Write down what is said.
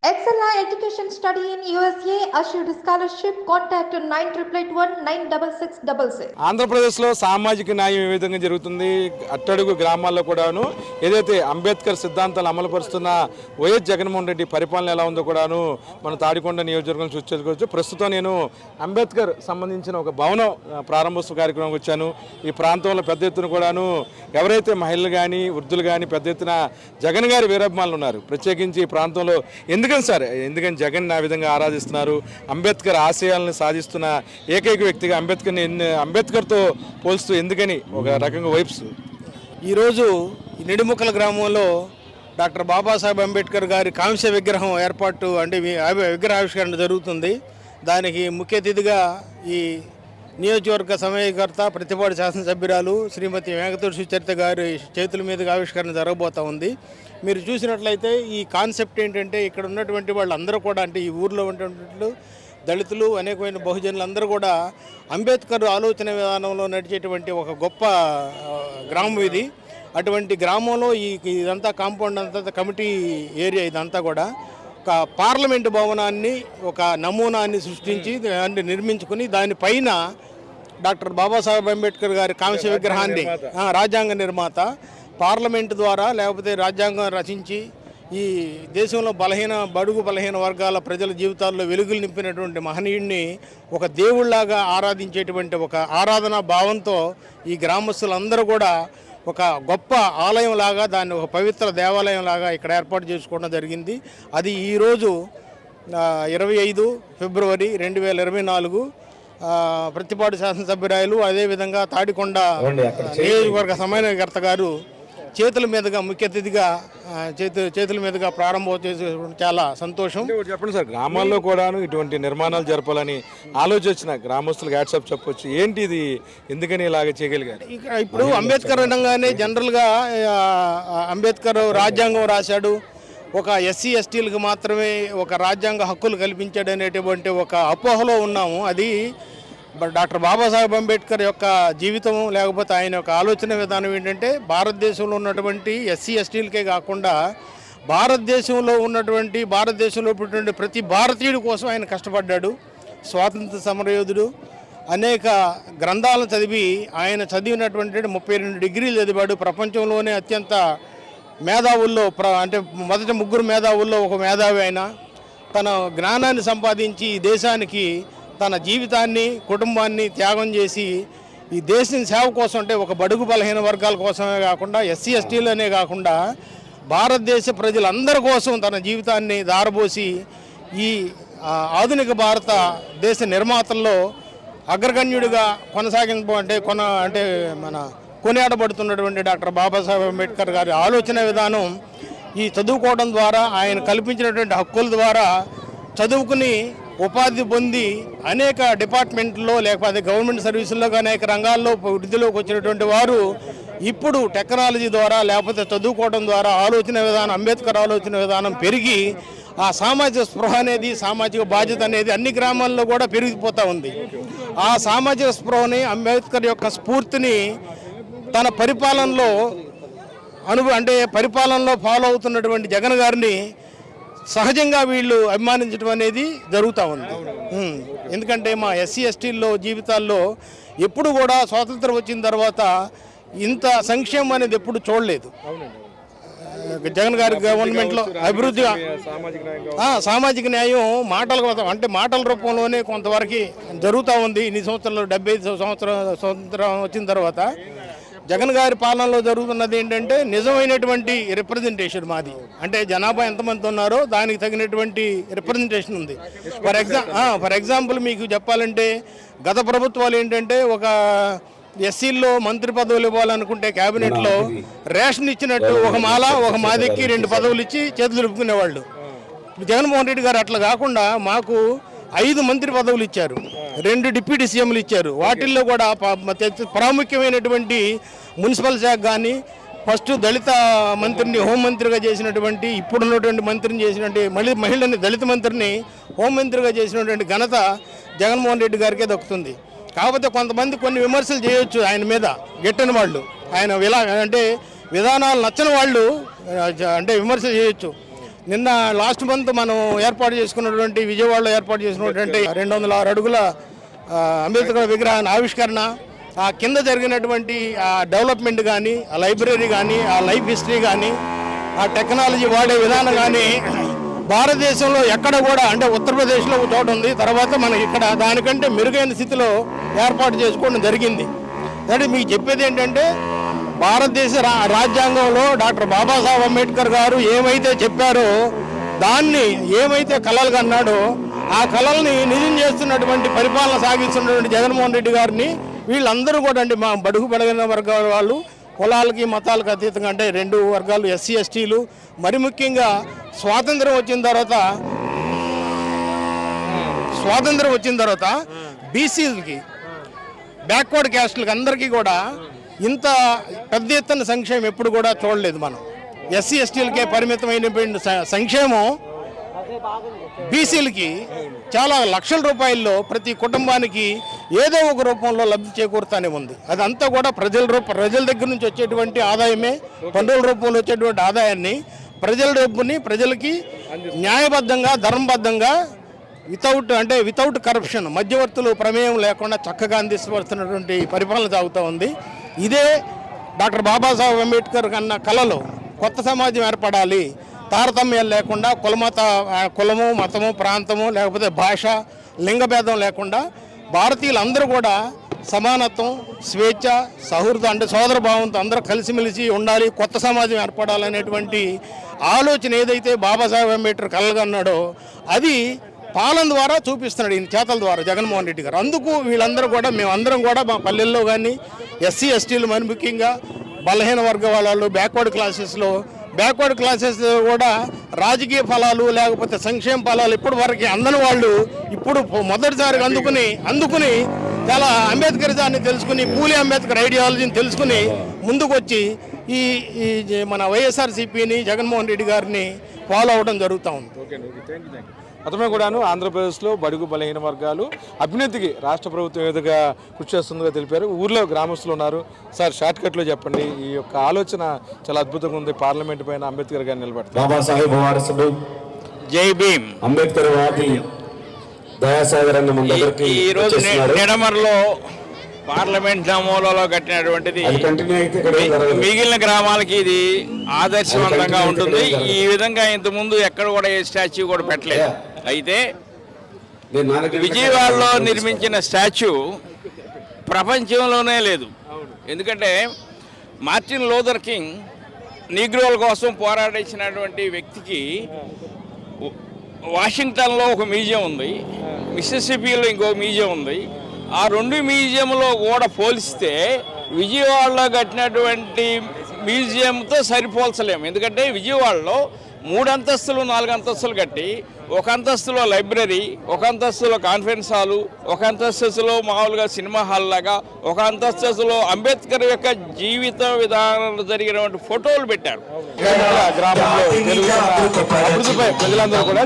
Excella Education Study in USA assured scholarship. Contact 9881 ఆంధ్రప్రదేశ్లో సామాజిక న్యాయం ఏ విధంగా జరుగుతుంది, అట్టడుగు గ్రామాల్లో కూడాను ఏదైతే అంబేద్కర్ సిద్ధాంతాలు అమలుపరుస్తున్న వైఎస్ జగన్మోహన్ రెడ్డి పరిపాలన ఎలా ఉందో కూడాను మన తాడికొండ నియోజకవర్గం చూసుకోవచ్చు. ప్రస్తుతం నేను అంబేద్కర్ సంబంధించిన ఒక భవనం ప్రారంభోత్సవ కార్యక్రమం వచ్చాను. ఈ ప్రాంతంలో పెద్ద ఎత్తున కూడాను ఎవరైతే మహిళలు కానీ వృద్ధులు కానీ పెద్ద ఎత్తున జగన్ గారి వీరాభిమానులు ఉన్నారు. ప్రత్యేకించి ఈ ప్రాంతంలో ఎందుకని జగన్ ఆ విధంగా ఆరాధిస్తున్నారు, అంబేద్కర్ ఆశయాలను సాధిస్తున్న ఏకైక వ్యక్తిగా అంబేద్కర్తో పోల్స్తూ ఎందుకని ఒక రకంగా వైబ్స్. ఈరోజు నిడుముక్కల గ్రామంలో డాక్టర్ బాబాసాహెబ్ అంబేద్కర్ గారి కాంస్య విగ్రహం ఏర్పాటు అంటే విగ్రహావిష్కరణ జరుగుతుంది. దానికి ముఖ్య అతిథిగా ఈ నియోజకవర్గ సమయకర్త ప్రతిపాడు శాసనసభ్యురాలు శ్రీమతి మేఘతోటి సుచరిత గారి చేతుల మీదుగా ఆవిష్కరణ జరగబోతూ ఉంది. మీరు చూసినట్లయితే ఈ కాన్సెప్ట్ ఏంటంటే ఇక్కడ ఉన్నటువంటి వాళ్ళందరూ కూడా అంటే ఈ ఊర్లో ఉన్నటువంటి దళితులు అనేకమైన బహుజనులు అందరూ కూడా అంబేద్కర్ ఆలోచన విధానంలో నడిచేటువంటి ఒక గొప్ప గ్రామం ఇది. అటువంటి గ్రామంలో ఇదంతా కాంపౌండ్ అంతా కమిటీ ఏరియా ఇదంతా కూడా ఒక పార్లమెంటు భవనాన్ని ఒక నమూనాన్ని సృష్టించి దాన్ని నిర్మించుకుని దానిపైన డాక్టర్ బాబాసాహెబ్ అంబేద్కర్ గారి కాంస్య విగ్రహాన్ని రాజ్యాంగ నిర్మాత పార్లమెంటు ద్వారా లేకపోతే రాజ్యాంగం రచించి ఈ దేశంలో బడుగు బలహీన వర్గాల ప్రజల జీవితాల్లో వెలుగులు నింపినటువంటి మహనీయుడిని ఒక దేవుళ్లాగా ఆరాధించేటువంటి ఒక ఆరాధనా భావంతో ఈ గ్రామస్తులందరూ కూడా ఒక గొప్ప ఆలయంలాగా దాన్ని ఒక పవిత్ర దేవాలయంలాగా ఇక్కడ ఏర్పాటు చేసుకోవడం జరిగింది. అది ఈరోజు 25 ఫిబ్రవరి 2024 ప్రతిపాడు శాసనసభ్యురాయలు అదేవిధంగా తాడికొండ నియోజకవర్గ సమన్వయకర్త గారు చేతుల మీదుగా ముఖ్య అతిథిగా చేతుల మీదుగా ప్రారంభం చేసే చాలా సంతోషం. చెప్పండి సార్, గ్రామాల్లో కూడా ఇటువంటి నిర్మాణాలు జరపాలని ఆలోచించిన గ్రామస్తులకు హ్యాట్సాప్ చెప్పొచ్చు. ఏంటి ఇది, ఎందుకని ఇలాగ చేయగలిగారు? ఇప్పుడు అంబేద్కర్ అనగానే జనరల్గా అంబేద్కర్ రాజ్యాంగం రాశాడు, ఒక ఎస్సీ ఎస్టీలకు మాత్రమే ఒక రాజ్యాంగ హక్కులు కల్పించాడు అనేటువంటి ఒక అపోహలో ఉన్నాము. అది డాక్టర్ బాబాసాహెబ్ అంబేద్కర్ యొక్క జీవితం లేకపోతే ఆయన యొక్క ఆలోచన విధానం ఏంటంటే భారతదేశంలో ఉన్నటువంటి ఎస్సీ ఎస్టీలకే కాకుండా భారతదేశంలో పుట్టినటువంటి ప్రతి భారతీయుడి కోసం ఆయన కష్టపడ్డాడు. స్వాతంత్ర సమరయోధుడు. అనేక గ్రంథాలను చదివి ఆయన చదివినటువంటి 32 డిగ్రీలు చదివాడు. ప్రపంచంలోనే అత్యంత మేధావుల్లో అంటే మొదటి 3 మేధావుల్లో ఒక మేధావి ఆయన. తన జ్ఞానాన్ని సంపాదించి ఈ దేశానికి తన జీవితాన్ని కుటుంబాన్ని త్యాగం చేసి ఈ దేశం సేవ కోసం అంటే ఒక బడుగు బలహీన వర్గాల కోసమే కాకుండా ఎస్సీ ఎస్టీలనే కాకుండా భారతదేశ ప్రజలందరి కోసం తన జీవితాన్ని దారబోసి ఈ ఆధునిక భారతదేశ నిర్మాతల్లో అగ్రగణ్యుడిగా కొనసాగింపు అంటే కొనియాడబడుతున్నటువంటి డాక్టర్ బాబాసాహెబ్ అంబేద్కర్ గారి ఆలోచన విధానం ఈ చదువుకోవడం ద్వారా ఆయన కల్పించినటువంటి హక్కుల ద్వారా చదువుకుని ఉపాధి పొంది అనేక డిపార్ట్మెంట్లో లేకపోతే గవర్నమెంట్ సర్వీసుల్లో అనేక రంగాల్లో వృద్ధిలోకి వచ్చినటువంటి వారు ఇప్పుడు టెక్నాలజీ ద్వారా లేకపోతే చదువుకోవడం ద్వారా అంబేద్కర్ ఆలోచన విధానం పెరిగి ఆ సామాజిక స్పృహ అనేది సామాజిక బాధ్యత అనేది అన్ని గ్రామాల్లో కూడా పెరిగిపోతూ ఉంది. ఆ సామాజిక స్పృహని అంబేద్కర్ యొక్క స్ఫూర్తిని తన పరిపాలనలో పరిపాలనలో ఫాలో అవుతున్నటువంటి జగన్ గారిని సహజంగా వీళ్ళు అభిమానించడం అనేది జరుగుతూ ఉంది. ఎందుకంటే మా ఎస్సీ ఎస్టీల్లో జీవితాల్లో ఎప్పుడు కూడా స్వాతంత్రం వచ్చిన తర్వాత ఇంత సంక్షేమం అనేది ఎప్పుడు చూడలేదు. జగన్ గారి గవర్నమెంట్లో అభివృద్ధి సామాజిక న్యాయం మాటల రూపంలోనే కొంతవరకు జరుగుతూ ఉంది. ఇన్ని సంవత్సరాలు 75 సంవత్సరం స్వాతంత్రం వచ్చిన తర్వాత జగన్ గారి పాలనలో జరుగుతున్నది ఏంటంటే నిజమైనటువంటి రిప్రజెంటేషన్ మాది. అంటే జనాభా ఎంతమంది ఉన్నారో దానికి తగినటువంటి రిప్రజెంటేషన్ ఉంది. ఫర్ ఎగ్జాంపుల్ మీకు చెప్పాలంటే గత ప్రభుత్వాలు ఏంటంటే ఒక ఎస్సీల్లో మంత్రి పదవులు ఇవ్వాలనుకుంటే క్యాబినెట్లో రేషన్ ఇచ్చినట్టు ఒక మాదికి 2 పదవులు ఇచ్చి చేతులు దులుపుకునేవాళ్ళు. జగన్మోహన్ రెడ్డి గారు అట్లా కాకుండా మాకు 5 మంత్రి పదవులు ఇచ్చారు, 2 డిప్యూటీ సీఎంలు ఇచ్చారు. వాటిల్లో కూడా ప్రాముఖ్యమైనటువంటి మున్సిపల్ శాఖ కానీ ఫస్ట్ దళిత మంత్రిని హోంమంత్రిగా చేసినటువంటి ఇప్పుడున్నటువంటి మంత్రిని చేసినటువంటి మహిళని దళిత మంత్రిని హోంమంత్రిగా చేసినటువంటి ఘనత జగన్మోహన్ రెడ్డి గారికే దక్కుతుంది. కాకపోతే కొంతమంది కొన్ని విమర్శలు చేయొచ్చు ఆయన మీద, గెట్టని వాళ్ళు, ఆయన విధానాలు నచ్చని వాళ్ళు విమర్శలు చేయొచ్చు. నిన్న లాస్ట్ మంత్ మనం ఏర్పాటు చేసుకున్నటువంటి విజయవాడలో ఏర్పాటు చేసినటువంటి 206 అడుగుల అంబేద్కర్ విగ్రహాన్ని ఆవిష్కరణ, ఆ కింద జరిగినటువంటి ఆ డెవలప్మెంట్ కానీ, ఆ లైబ్రరీ కానీ, ఆ లైఫ్ హిస్టరీ కానీ, ఆ టెక్నాలజీ వాడే విధానం కానీ భారతదేశంలో ఎక్కడ కూడా, అంటే ఉత్తరప్రదేశ్లో ఒక చోట ఉంది, తర్వాత మనకి ఇక్కడ దానికంటే మెరుగైన స్థితిలో ఏర్పాటు చేసుకోవడం జరిగింది. అంటే మీకు చెప్పేది ఏంటంటే భారతదేశ రాజ్యాంగంలో డాక్టర్ బాబాసాహెబ్ అంబేద్కర్ గారు ఏమైతే చెప్పారో, దాన్ని ఏమైతే కలలుగా అన్నాడో ఆ కళల్ని నిజం చేస్తున్నటువంటి పరిపాలన సాగిస్తున్నటువంటి జగన్మోహన్ రెడ్డి గారిని వీళ్ళందరూ కూడా అండి మా బడుగు బలహీన వర్గాల వాళ్ళు, కులాలకి మతాలకు అతీతంగా, అంటే 2 వర్గాలు ఎస్సీ ఎస్టీలు, మరి ముఖ్యంగా స్వాతంత్రం వచ్చిన తర్వాత బీసీలకి, బ్యాక్వర్డ్ క్యాస్ట్లకి అందరికీ కూడా ఇంత పెద్ద ఎత్తున సంక్షేమం ఎప్పుడు కూడా చూడలేదు మనం. ఎస్సీ ఎస్టీలకే పరిమితమైనటువంటి సంక్షేమం బీసీలకి చాలా లక్షల రూపాయల్లో ప్రతి కుటుంబానికి ఏదో ఒక రూపంలో లబ్ధి చేకూరుతానే ఉంది. అదంతా కూడా ప్రజల దగ్గర నుంచి వచ్చేటువంటి ఆదాయమే, పన్నుల రూపంలో వచ్చేటువంటి ఆదాయాన్ని, ప్రజల డబ్బుని ప్రజలకి న్యాయబద్ధంగా, ధర్మబద్ధంగా, వితౌట్ కరప్షన్, మధ్యవర్తులు ప్రమేయం లేకుండా చక్కగా అందిస్తున్నటువంటి పరిపాలన సాగుతూ ఉంది. ఇదే డాక్టర్ బాబాసాహెబ్ అంబేద్కర్ కన్నా కళలో కొత్త సమాజం ఏర్పడాలి, తారతమ్యాలు లేకుండా, కులము, మతము, ప్రాంతము, లేకపోతే భాష, లింగభేదం లేకుండా భారతీయులందరూ కూడా సమానత్వం, స్వేచ్ఛ, సౌహృదం, అంటే సోదర భావంతో అందరూ కలిసిమెలిసి ఉండాలి, కొత్త సమాజం ఏర్పడాలనేటువంటి ఆలోచన ఏదైతే బాబాసాహెబ్ అంబేద్కర్ కలలుగా అన్నాడో అది పాలన ద్వారా చూపిస్తున్నాడు, ఈయన చేతల ద్వారా జగన్మోహన్ రెడ్డి గారు. అందుకు వీళ్ళందరూ కూడా, మేమందరం కూడా మా పల్లెల్లో కానీ, ఎస్సీ ఎస్టీలు మరి ముఖ్యంగా బలహీన వర్గ వాళ్ళు, బ్యాక్వర్డ్ క్లాసెస్ కూడా రాజకీయ ఫలాలు లేకపోతే సంక్షేమ ఫలాలు ఇప్పటి వరకు అందని వాళ్ళు ఇప్పుడు మొదటిసారిగా అందుకుని చాలా అంబేద్కరిజాన్ని తెలుసుకుని, పూలే అంబేద్కర్ ఐడియాలజీని తెలుసుకుని ముందుకు వచ్చి ఈ మన వైఎస్ఆర్సీపీని, జగన్మోహన్ రెడ్డి గారిని ఫాలో అవడం జరుగుతూ ఉంది. మొత్తమే కూడాను ఆంధ్రప్రదేశ్లో బడుగు బలహీన వర్గాలు అభ్యున్నతికి రాష్ట్ర ప్రభుత్వం ఏదైనా కృషి చేస్తుందిగా తెలిపారు. ఊర్లో గ్రామస్తులు ఉన్నారు. సార్, షార్ట్ కట్లో చెప్పండి, ఈ యొక్క ఆలోచన చాలా అద్భుతంగా ఉంది. పార్లమెంట్ పైన అంబేద్కర్ గారిని నిలబెడతారు. బాబాసాహెబ్ వారసుడు, జై భీమ్, అంబేద్కర్ వాది దయాసాగర్ అన్న మన దగ్గరికి ఈ రోజు నిడమర్లో పార్లమెంట్ నమూనాలో కట్టినటువంటిది మిగిలిన గ్రామాలకి ఇది ఆదర్శవంతంగా ఉంటుంది. ఈ విధంగా ఇంతకుముందు ఎక్కడ కూడా ఏ స్టాచ్యూ కూడా పెట్టలేదు. అయితే విజయవాడలో నిర్మించిన స్టాచ్యూ ప్రపంచంలోనే లేదు. ఎందుకంటే మార్టిన్ లూథర్ కింగ్ నీగ్రోల కోసం పోరాడించినటువంటి వ్యక్తికి వాషింగ్టన్లో ఒక మ్యూజియం ఉంది, మిసిసిపిలో ఇంకో మ్యూజియం ఉంది. ఆ 2 మ్యూజియంలో కూడా పోలిస్తే విజయవాడలో కట్టినటువంటి మ్యూజియంతో సరిపోల్చలేము. ఎందుకంటే విజయవాడలో 3 అంతస్తులు 4 అంతస్తులు కట్టి, 1 అంతస్తులో లైబ్రరీ, 1 అంతస్తులో కాన్ఫరెన్స్ హాలు, 1 అంతస్తులో మామూలుగా సినిమా హాల్ లాగా, 1 అంతస్తులో అంబేద్కర్ యొక్క జీవిత విధానాలు జరిగినటువంటి ఫోటోలు పెట్టారు. గ్రామంలో అభివృద్ధిపై ప్రజలందరూ కూడా